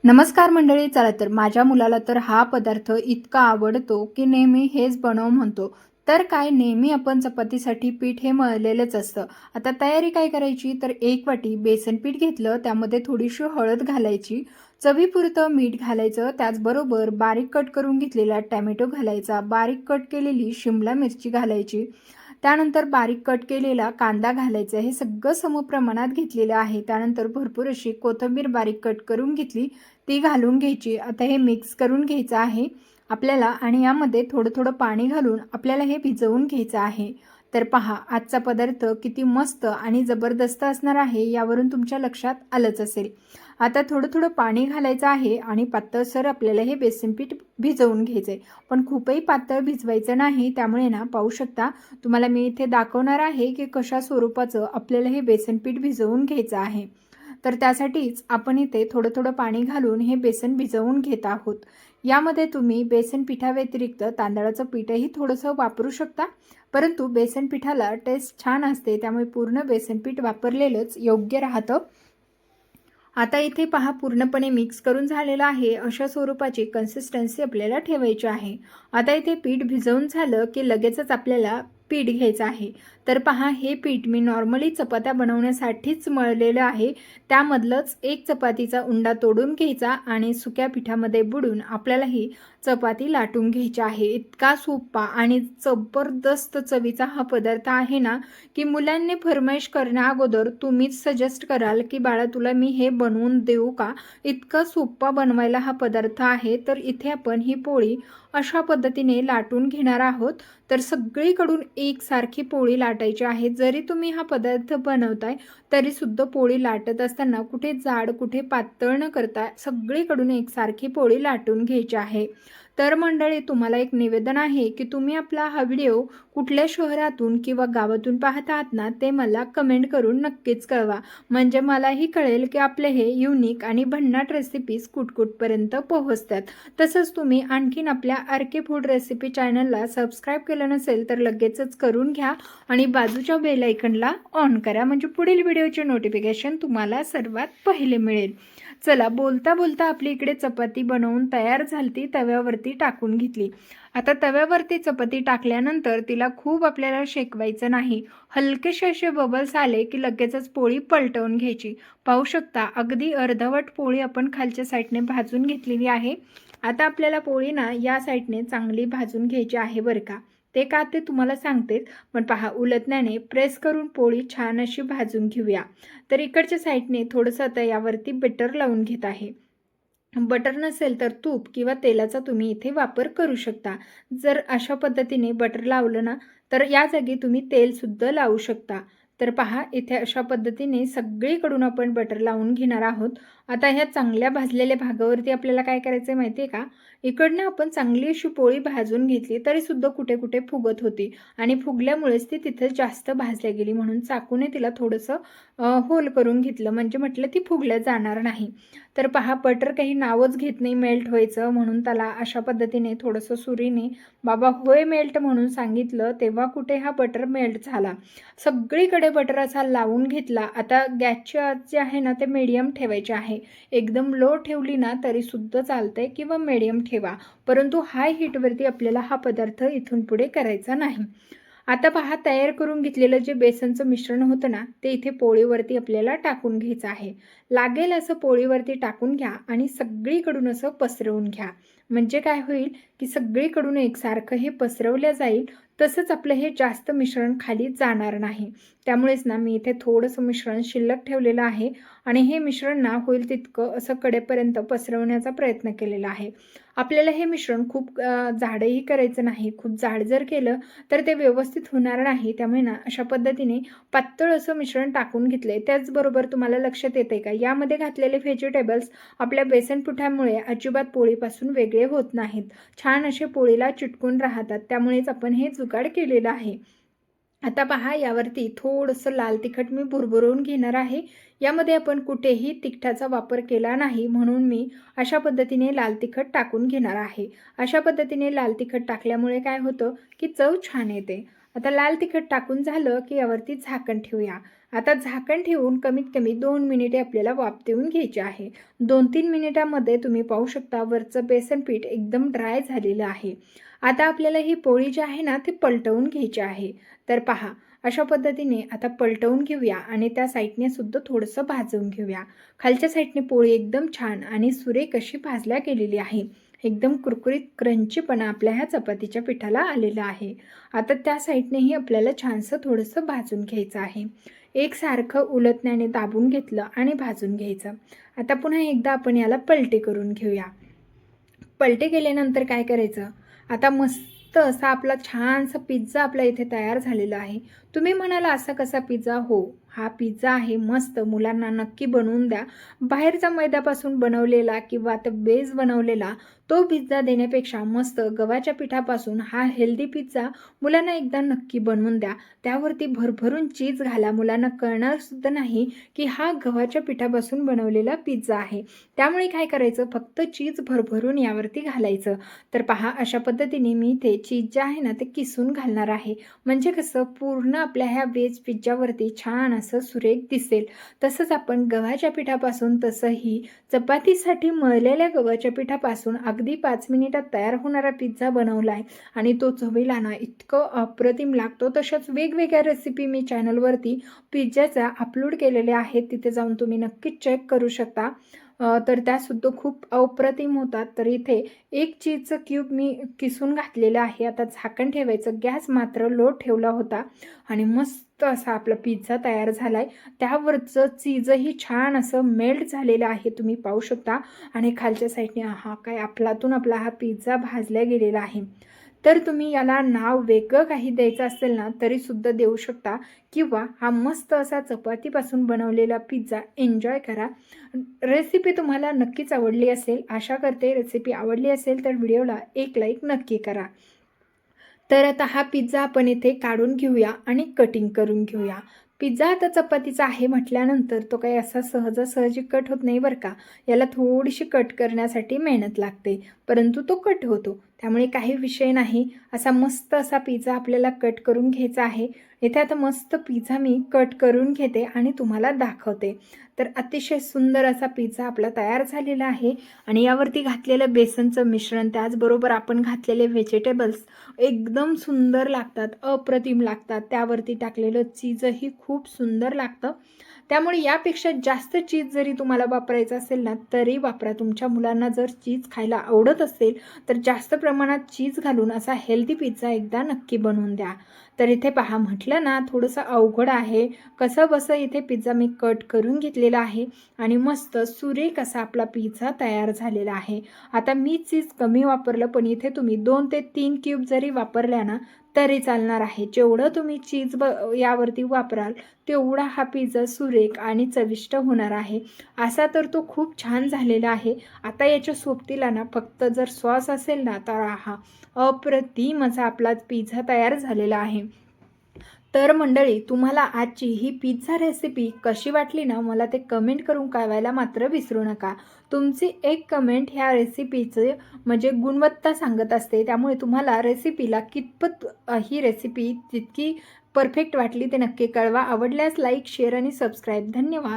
नमस्कार मंडळी. चला तर माझ्या मुलाला तर हा पदार्थ इतका आवडतो की नेहमी हेच बनव म्हणतो. तर काय नेहमी आपण चपातीसाठी पीठ हे मळलेलंच असतं. आता तयारी काय करायची तर 1 वाटी बेसन पीठ घेतलं, त्यामध्ये थोडीशी हळद घालायची, चवीपुरतं मीठ घालायचं, त्याचबरोबर बारीक कट करून घेतलेला टॅमॅटो घालायचा, बारीक कट केलेली शिमला मिरची घालायची, त्यानंतर बारीक कट केलेला कांदा घालायचा. हे सगळं समप्रमाणात घेतलेलं आहे. त्यानंतर भरपूर अशी कोथिंबीर बारीक कट करून घेतली, ती घालून घ्यायची. आता हे मिक्स करून घ्यायचं आहे आपल्याला आणि यामध्ये थोडं थोडं पाणी घालून आपल्याला हे भिजवून घ्यायचं आहे. तर पहा, आजचा पदार्थ किती मस्त आणि जबरदस्त असणार आहे यावरून तुमच्या लक्षात आलंच असेल. आता थोडं थोडं पाणी घालायचं आहे आणि पातळसर आपल्याला हे बेसन पीठ भिजवून घ्यायचं आहे. पण खूपही पातळ भिजवायचं नाही. त्यामुळे ना पाहू शकता, तुम्हाला मी इथे दाखवणार आहे की कशा स्वरूपाचं आपल्याला हे बेसन पीठ भिजवून घ्यायचं आहे. तर त्यासाठीच आपण इथे थोडं थोडं पाणी घालून हे बेसन भिजवून घेत आहोत. यामध्ये तुम्ही बेसन पिठाव्यतिरिक्त तांदळाचं पीठही थोडंसं वापरू शकता, परंतु बेसन पिठाला टेस्ट छान असते, त्यामुळे पूर्ण बेसन पीठ वापरलेलंच योग्य राहतं. आता इथे पहा, पूर्णपणे मिक्स करून झालेलं आहे. अशा स्वरूपाची कन्सिस्टन्सी आपल्याला ठेवायची आहे. आता इथे पीठ भिजवून झालं की लगेचच आपल्याला पीठ घ्यायचं आहे. तर पहा, हे पीठ मी नॉर्मली चपात्या बनवण्यासाठीच मळलेलं आहे. त्यामधलंच एक चपातीचा उंडा तोडून घ्यायचा आणि सुक्या पिठामध्ये बुडून आपल्याला ही चपाती लाटून घ्यायची आहे. इतका सोपा आणि जबरदस्त चवीचा हा पदार्थ आहे ना, की मुलांनी फरमाईश करण्या अगोदर तुम्हीच सजेस्ट कराल की बाळा तुला मी हे बनवून देऊ का. इतका सोपा बनवायला हा पदार्थ आहे. तर इथे आपण ही पोळी अशा पद्धतीने लाटून घेणार आहोत. तर सगळीकडून एकसारखी पोळी लाटायची आहे. जरी तुम्ही हा पदार्थ बनवताय तरी सुद्धा पोळी लाटत असताना कुठे जाड कुठे पातळ न करता सगळीकडून एकसारखी पोळी लाटून घ्यायची आहे. तर मंडळी, तुम्हाला एक निवेदन आहे की तुम्ही आपला हा व्हिडिओ कुठल्या शहरातून किंवा गावातून पाहत आहात ना, ते मला कमेंट करून नक्कीच कळवा. म्हणजे मलाही कळेल की आपले हे युनिक आणि भन्नाट रेसिपीज कुठकुठपर्यंत पोहोचतात. तसंच तुम्ही आणखीन आपल्या आर.के. फूड रेसिपी चॅनलला सबस्क्राईब केलं नसेल तर लगेचच करून घ्या आणि बाजूच्या बेल आयकनला ऑन करा, म्हणजे पुढील व्हिडिओचे नोटिफिकेशन तुम्हाला सर्वात पहिले मिळेल. चला, बोलता बोलता आपली इकडे चपाती बनवून तयार झालती, तव्यावरती टाकून घेतली. आता तव्यावरती चपाती टाकल्यानंतर तिला खूप आपल्याला शेकवायचं नाही. हलकेसे असे बबल्स आले की लगेचच पोळी पलटवून घ्यायची. पाहू शकता, अगदी अर्धवट पोळी आपण खालच्या साईडने भाजून घेतलेली आहे. आता आपल्याला पोळी ना या साईडने चांगली भाजून घ्यायची आहे बरं का. ते का ते तुम्हाला सांगतेच, पण पहा, उलटण्याने प्रेस करून पोळी छान अशी भाजून घेऊया. तर इकडच्या साईडने थोडंसं आता यावरती बटर लावून घेत आहे. बटर नसेल तर तूप किंवा तेलाचा तुम्ही इथे वापर करू शकता. जर अशा पद्धतीने बटर लावलं ना, तर या जागी तुम्ही तेलसुद्धा लावू शकता. तर पहा, इथे अशा पद्धतीने सगळीकडून आपण बटर लावून घेणार आहोत. आता ह्या चांगल्या भाजलेल्या भागावरती आपल्याला काय करायचं आहे माहिती आहे का, इकडनं आपण चांगली अशी पोळी भाजून घेतली तरीसुद्धा कुठे कुठे फुगत होती आणि फुगल्यामुळेच ती तिथे जास्त भाजल्या गेली. म्हणून चाकूने तिला थोडंसं होल करून घेतलं, म्हणजे म्हटलं ती फुगल्या जाणार नाही. तर पहा, बटर काही नावच घेत नाही मेल्ट व्हायचं, म्हणून त्याला अशा पद्धतीने थोडंसं सुरीने बाबा होय मेल्ट म्हणून सांगितलं, तेव्हा कुठे हा बटर मेल्ट झाला. सगळीकडे बटर असा लावून घेतला. आता गॅसची आच जी आहे ना, ते मीडियम ठेवायचे आहे. एकदम लो ठेवली ना तरी सुद्धा चालतंय किंवा मीडियम ठेवा, परंतु हाय हीटवरती आपल्याला हा पदार्थ इथून पुढे करायचा नाही. आता पहा, तयार करून घेतलेलं जे बेसनचं मिश्रण होतं ना, ते इथे पोळीवरती आपल्याला टाकून घ्यायचं आहे. लागेल असं पोळीवरती टाकून घ्या आणि सगळीकडून असं पसरवून घ्या. म्हणजे काय होईल की सगळीकडून एकसारखं हे पसरवलं जाईल. तसंच आपलं हे जास्त मिश्रण खाली जाणार नाही. त्यामुळेच ना मी इथे थोडंसं मिश्रण शिल्लक ठेवलेलं आहे आणि हे मिश्रण ना होईल तितकं असं कडेपर्यंत पसरवण्याचा प्रयत्न केलेला आहे. आपल्याला हे मिश्रण खूप जाडही करायचं नाही. खूप जाड जर केलं तर ते व्यवस्थित होणार नाही. त्यामुळे ना अशा पद्धतीने पातळ असं मिश्रण टाकून घेतलंय. त्याचबरोबर तुम्हाला लक्षात येते का, यामध्ये घातलेले व्हेजिटेबल्स आपल्या बेसन पिठामुळे अजिबात पोळीपासून वेगळे होत नाहीत. छान असे पोळीला चिटकून राहतात. त्यामुळेच आपण हे जुगाड केलेलं आहे. आता पहा, यावरती थोडंसं लाल तिखट मी भुरभुरवून घेणार आहे. यामध्ये आपण कुठेही तिखटाचा वापर केला नाही, म्हणून मी अशा पद्धतीने लाल तिखट टाकून घेणार आहे. अशा पद्धतीने लाल तिखट टाकल्यामुळे काय होतं की चव छान येते. आता लाल तिखट टाकून झालं की यावरती झाकण ठेवूया. आता झाकण ठेवून कमीत कमी 2 मिनिटे आपल्याला वाफ देऊन घ्यायची आहे. 2-3 मिनिटांमध्ये तुम्ही पाहू शकता वरचं बेसन पीठ एकदम ड्राय झालेलं आहे. आता आपल्याला ही पोळी जी आहे ना ती पलटवून घ्यायची आहे. तर पहा अशा पद्धतीने आता पलटवून घेऊया आणि त्या साईडने सुद्धा थोडंसं भाजून घेऊया. खालच्या साईडने पोळी एकदम छान आणि सुरेख अशी भाजल्या गेलेली आहे. एकदम कुरकुरीत क्रंचीपणा आपल्या ह्या चपातीच्या पिठाला आलेला आहे. आता त्या साईडनेही आपल्याला छानसं थोडंसं भाजून घ्यायचं आहे. एकसारखं उलटण्याने दाबून घेतलं आणि भाजून घ्यायचं. आता पुन्हा एकदा आपण याला पलटे करून घेऊया. पलटे केल्यानंतर काय करायचं, आता मस्त असा आपला छानसा पिझ्झा आपला इथे तयार झालेला आहे. तुम्ही म्हणाल असा कसा पिझ्झा? हो, हा पिझ्झा आहे मस्त, मुलांना नक्की बनवून द्या. बाहेरचा मैद्यापासून बनवलेला किंवा आता बेस बनवलेला तो पिझ्झा देण्यापेक्षा मस्त गव्हाच्या पिठापासून हा हेल्दी पिझ्झा मुलांना एकदा नक्की बनवून द्या. त्यावरती भरभरून चीज घाला. मुलांना कळणार सुद्धा नाही की हा गव्हाच्या पिठापासून बनवलेला पिझ्झा आहे. त्यामुळे काय करायचं, फक्त चीज भरभरून यावरती घालायचं. तर पहा अशा पद्धतीने मी इथे चीज जे आहे ना ते किसून घालणार आहे. म्हणजे कसं पूर्ण आपल्या ह्या वेज पिझ्झावरती छान असं सुरेख दिसेल. तसंच आपण गव्हाच्या पिठापासून तसंही चपातीसाठी मळलेल्या गव्हाच्या पिठापासून अगदी 5 मिनिटात तयार होणारा पिझ्झा बनवला आहे आणि तो चवीला ना इतकं अप्रतिम लागतो. तशाच वेगवेगळ्या रेसिपी मी चॅनलवरती पिझ्झाच्या अपलोड केलेल्या आहेत. तिथे जाऊन तुम्ही नक्कीच चेक करू शकता. तर त्यासुद्धा खूप अप्रतिम होतात. तर इथे एक चीजचं क्यूब मी किसून घातलेलं आहे. आता झाकण ठेवायचं. गॅस मात्र लो ठेवला होता आणि मस्त असा आपला पिझ्झा तयार झाला आहे. त्यावरचं चीजही छान असं मेल्ट झालेलं आहे, तुम्ही पाहू शकता. आणि खालच्या साईडने हा काय अफलातून आपला हा पिझ्झा भाजला गेलेला आहे. तर तुम्ही याला नाव वेगळं काही द्यायचं असेल ना तरीसुद्धा देऊ शकता किंवा हा मस्त असा चपातीपासून बनवलेला पिझ्झा एन्जॉय करा. रेसिपी तुम्हाला नक्कीच आवडली असेल, आशा करते. रेसिपी आवडली असेल तर व्हिडिओला एक लाईक नक्की करा. तर आता हा पिझ्झा आपण इथे काढून घेऊया आणि कटिंग करून घेऊया. पिझ्झा आता चपातीचा आहे म्हटल्यानंतर तो काही असा सहजासहजी कट होत नाही बरं का. याला थोडीशी कट करण्यासाठी मेहनत लागते, परंतु तो कट होतो. त्यामुळे काही विषय नाही. असा मस्त असा पिझ्झा आपल्याला कट करून घ्यायचा आहे. इथे आता मस्त पिझ्झा मी कट करून घेते आणि तुम्हाला दाखवते. तर अतिशय सुंदर असा पिझ्झा आपला तयार झालेला आहे आणि यावरती घातलेलं बेसनचं मिश्रण त्याचबरोबर आपण घातलेले व्हेजिटेबल्स एकदम सुंदर लागतात, अप्रतिम लागतात. त्यावरती टाकलेलं चीजही खूप सुंदर लागतं. त्यामुळे यापेक्षा जास्त चीज जरी तुम्हाला वापरायचं असेल ना तरी वापरा. तुमच्या मुलांना जर चीज खायला आवडत असेल तर जास्त प्रमाणात चीज घालून असा हेल्दी पिझ्झा एकदा नक्की बनवून द्या. तर इथे पहा म्हटलं ना थोडंसं अवघड आहे. कसं बसं इथे पिझ्झा मी कट करून घेतलेला आहे आणि मस्त सुरेख असा आपला पिझ्झा तयार झालेला आहे. आता मी चीज कमी वापरलं, पण इथे तुम्ही 2 ते 3 क्यूब जरी वापरल्या ना तरी चालणार आहे. जेवढं तुम्ही चीज यावरती वापराल तेवढा हा पिझ्झा सुरेख आणि चविष्ट होणार आहे. असा तर तो खूप छान झालेला आहे. आता याच्या सोबतीला ना फक्त जर सॉस असेल ना तर हा अप्रतिम असा आपला पिझ्झा तयार झालेला आहे. तर मंडळी तुम्हाला आजची ही पिझ्झा रेसिपी कशी वाटली ना मला ते कमेंट करून कळवायला मात्र विसरू नका. तुमची एक कमेंट ह्या रेसिपीचे म्हणजे गुणवत्ता सांगत असते. त्यामुळे तुम्हाला रेसिपीला कितपत ही रेसिपी जितकी परफेक्ट वाटली ते नक्की कळवा. आवडल्यास लाईक, शेअर आणि सबस्क्राईब. धन्यवाद.